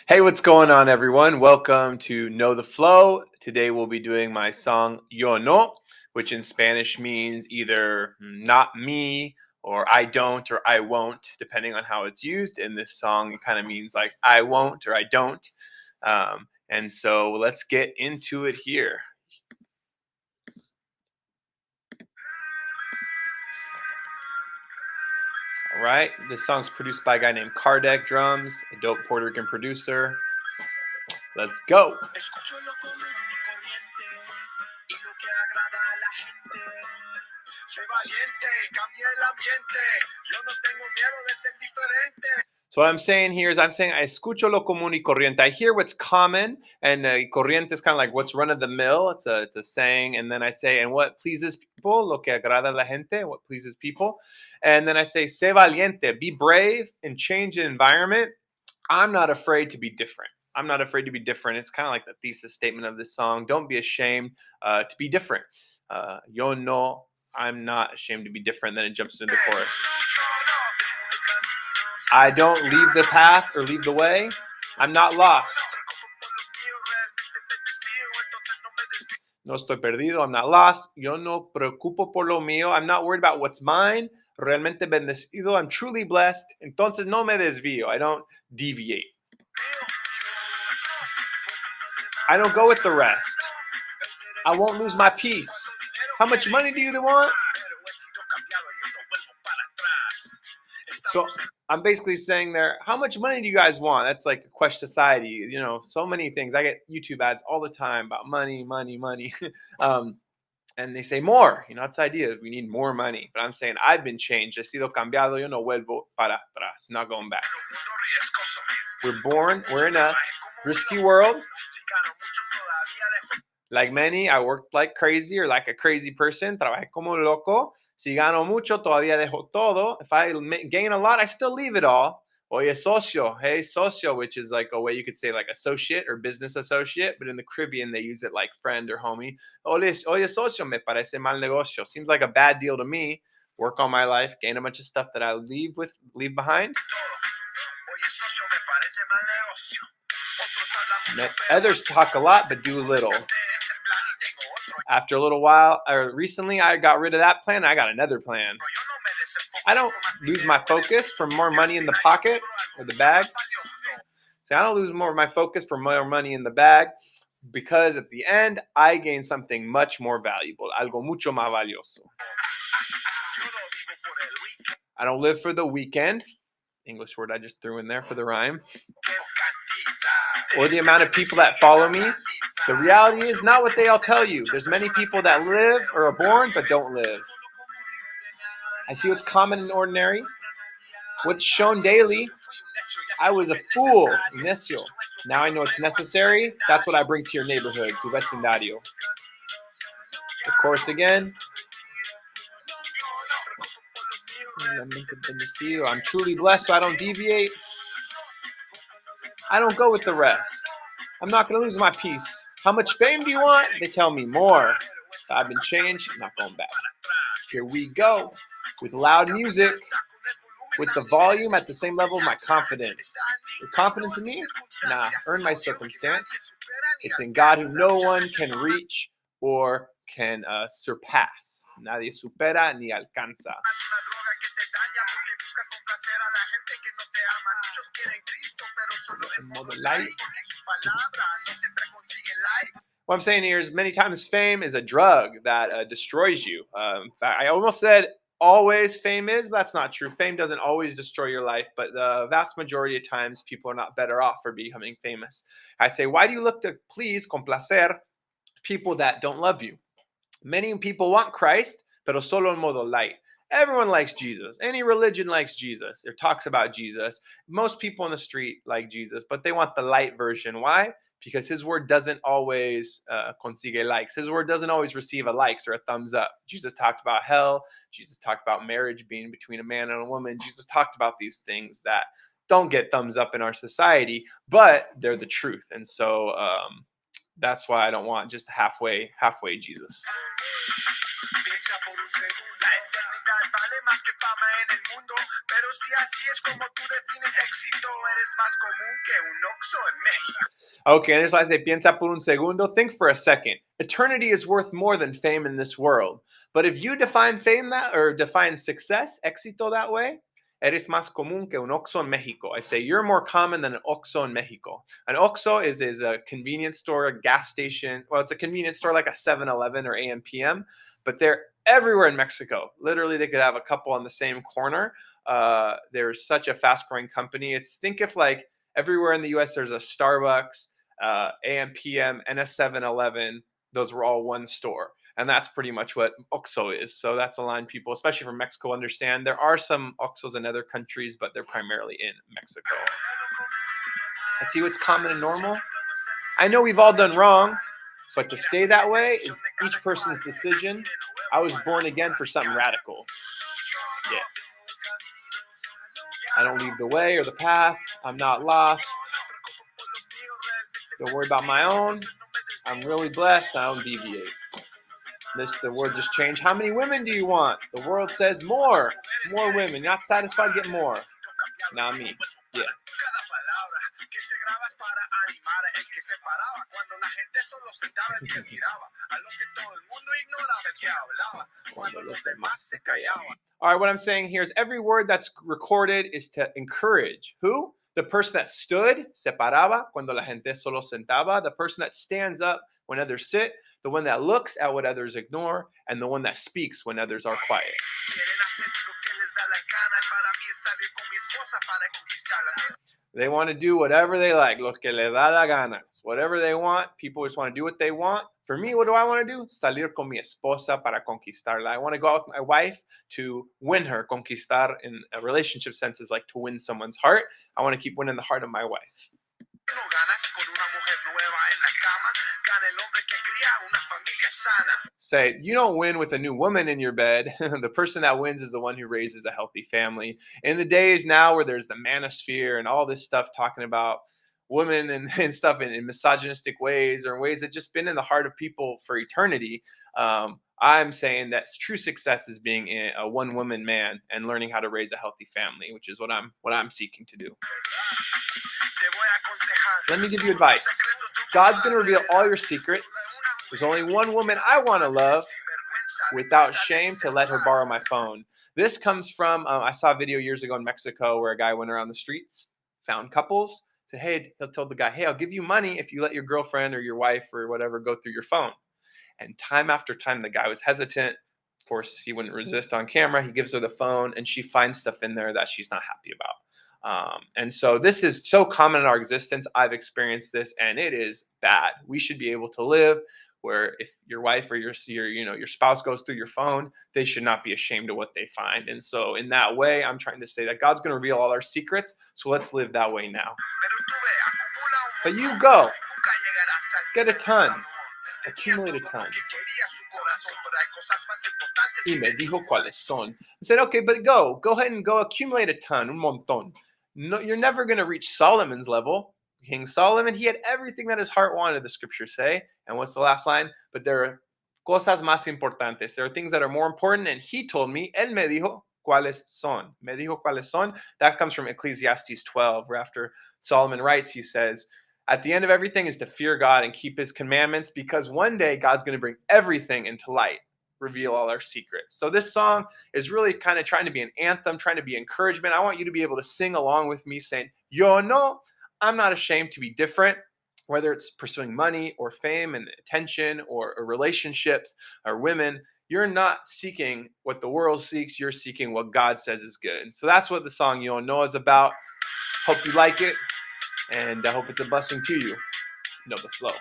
Hey, what's going on, everyone? Welcome to Know the Flow. Today we'll be doing my song Yo No, which in Spanish means either not me or I don't or I won't, depending on how it's used. In this song, it kind of means like I won't or I don't. And so let's get into it here. All right, this song's produced by a guy named Kardec Drums, a dope Puerto Rican producer. Let's go. Escucho lo común y corriente y lo que agrada a la gente. Soy valiente, cambié el ambiente. Yo no tengo miedo de ser diferente. So what I'm saying here is I'm saying I escucho lo común y corriente. I hear what's common, and corriente is kind of like what's run of the mill. It's a saying, and then I say, and what pleases people, lo que agrada a la gente, what pleases people, and then I say, sé valiente, be brave and change the environment. I'm not afraid to be different. I'm not afraid to be different. It's kind of like the thesis statement of this song. Don't be ashamed to be different. Yo no, I'm not ashamed to be different. Then it jumps into the chorus. I don't leave the path or leave the way. I'm not lost. No estoy perdido. I'm not lost. Yo no preocupo por lo mío. I'm not worried about what's mine. Realmente bendecido. I'm truly blessed. Entonces no me desvío. I don't deviate. I don't go with the rest. I won't lose my peace. How much money do you want? So I'm basically saying there, how much money do you guys want? That's like a question society. You know, so many things. I get YouTube ads all the time about money, money, money. And they say more. You know, that's the idea. We need more money. But I'm saying I've been changed. He sido cambiado. Yo no vuelvo para atrás. Not going back. We're in a risky world. Like many, I worked like crazy or like a crazy person. Trabajé como loco. Si gano mucho, todavía dejo todo. If I gain a lot, I still leave it all. Oye, socio. Hey, socio, which is like a way you could say like associate or business associate. But in the Caribbean, they use it like friend or homie. Oye, socio, me parece mal negocio. Seems like a bad deal to me. Work all my life, gain a bunch of stuff that I leave behind. Others talk a lot, but do little. After a little while, or recently, I got rid of that plan. I got another plan. I don't lose my focus for more money in the pocket or the bag. See, I don't lose more of my focus for more money in the bag because at the end, I gain something much more valuable. Algo mucho más valioso. I don't live for the weekend. English word I just threw in there for the rhyme. Or the amount of people that follow me. The reality is not what they all tell you. There's many people that live or are born but don't live. I see what's common and ordinary. What's shown daily. I was a fool, necio. Now I know it's necessary. That's what I bring to your neighborhood, tu vecindario. Of course, again. I'm truly blessed, so I don't deviate. I don't go with the rest. I'm not going to lose my peace. How much fame do you want? They tell me more. So I've been changed, not going back. Here we go. With loud music, with the volume at the same level of my confidence. With confidence in me? Nah, earn my circumstance. It's in God who no one can reach or can surpass. Nadie supera ni alcanza. What I'm saying here is many times fame is a drug that destroys you. I almost said always fame is, but that's not true. Fame doesn't always destroy your life, but the vast majority of times people are not better off for becoming famous. I say, why do you look to please, complacer, people that don't love you? Many people want Christ, pero solo en modo light. Everyone likes Jesus. Any religion likes Jesus or talks about Jesus. Most people on the street like Jesus, but they want the light version. Why? Because his word doesn't always consigue likes. His word doesn't always receive a likes or a thumbs up. Jesus talked about hell. Jesus talked about marriage being between a man and a woman. Jesus talked about these things that don't get thumbs up in our society, but they're the truth. And so that's why I don't want just halfway Jesus. Okay, and this I say, piensa por un segundo. Think for a second. Eternity is worth more than fame in this world. But if you define fame that, or define success, éxito that way, eres más común que un Oxxo en Mexico. I say you're more common than an Oxxo in Mexico. An Oxxo is a convenience store, a gas station. Well, it's a convenience store like a 7-Eleven or AM/PM, but they're everywhere in Mexico. Literally, they could have a couple on the same corner. There's such a fast-growing company. Think if like everywhere in the U.S. there's a Starbucks, AM/PM, and a 7-Eleven. Those were all one store. And that's pretty much what Oxxo is. So that's a line people, especially from Mexico, understand. There are some Oxxos in other countries, but they're primarily in Mexico. I see what's common and normal. I know we've all done wrong, but to stay that way is each person's decision. I was born again for something radical. Yeah. I don't leave the way or the path. I'm not lost. Don't worry about my own. I'm really blessed. I don't deviate. The word just changed. How many women do you want? The world says more. More women. You're not satisfied, get more. Not me. Yeah. All right, what I'm saying here is every word that's recorded is to encourage. Who? The person that stood, se paraba, cuando la gente solo sentaba. The person that stands up when others sit. The one that looks at what others ignore. And the one that speaks when others are quiet. They want to do whatever they like. Lo que le da la gana. Whatever they want. People just want to do what they want. For me, what do I want to do? Salir con mi esposa para conquistarla. I want to go out with my wife to win her. Conquistar in a relationship sense is like to win someone's heart. I want to keep winning the heart of my wife. Say, you don't win with a new woman in your bed. The person that wins is the one who raises a healthy family. In the days now where there's the manosphere and all this stuff talking about women and stuff in misogynistic ways or in ways that just been in the heart of people for eternity, I'm saying that true success is being a one-woman man and learning how to raise a healthy family, which is what I'm seeking to do. Let me give you advice. God's going to reveal all your secrets. There's only one woman I want to love without shame to let her borrow my phone. This comes from, I saw a video years ago in Mexico where a guy went around the streets, found couples, said, hey, he'll tell the guy, hey, I'll give you money if you let your girlfriend or your wife or whatever go through your phone. And time after time, the guy was hesitant. Of course, he wouldn't resist on camera. He gives her the phone and she finds stuff in there that she's not happy about. And so this is so common in our existence. I've experienced this and it is bad. We should be able to live where if your wife or your spouse goes through your phone, they should not be ashamed of what they find. And so in that way, I'm trying to say that God's going to reveal all our secrets. So let's live that way now. But you go, get a ton, accumulate a ton. Y me dijo cuáles son. I said, okay, but go ahead and go accumulate a ton, un montón. No, you're never going to reach Solomon's level. King Solomon, he had everything that his heart wanted, the scriptures say. And what's the last line? But there are cosas más importantes. There are things that are more important. And he told me, él me dijo cuáles son. Me dijo cuáles son. That comes from Ecclesiastes 12, where after Solomon writes, he says, at the end of everything is to fear God and keep his commandments, because one day God's going to bring everything into light, reveal all our secrets. So this song is really kind of trying to be an anthem, trying to be encouragement. I want you to be able to sing along with me saying, yo no, I'm not ashamed to be different, whether it's pursuing money or fame and attention or relationships or women. You're not seeking what the world seeks. You're seeking what God says is good. And so that's what the song Yo No is about. Hope you like it, and I hope it's a blessing to you. Know the flow.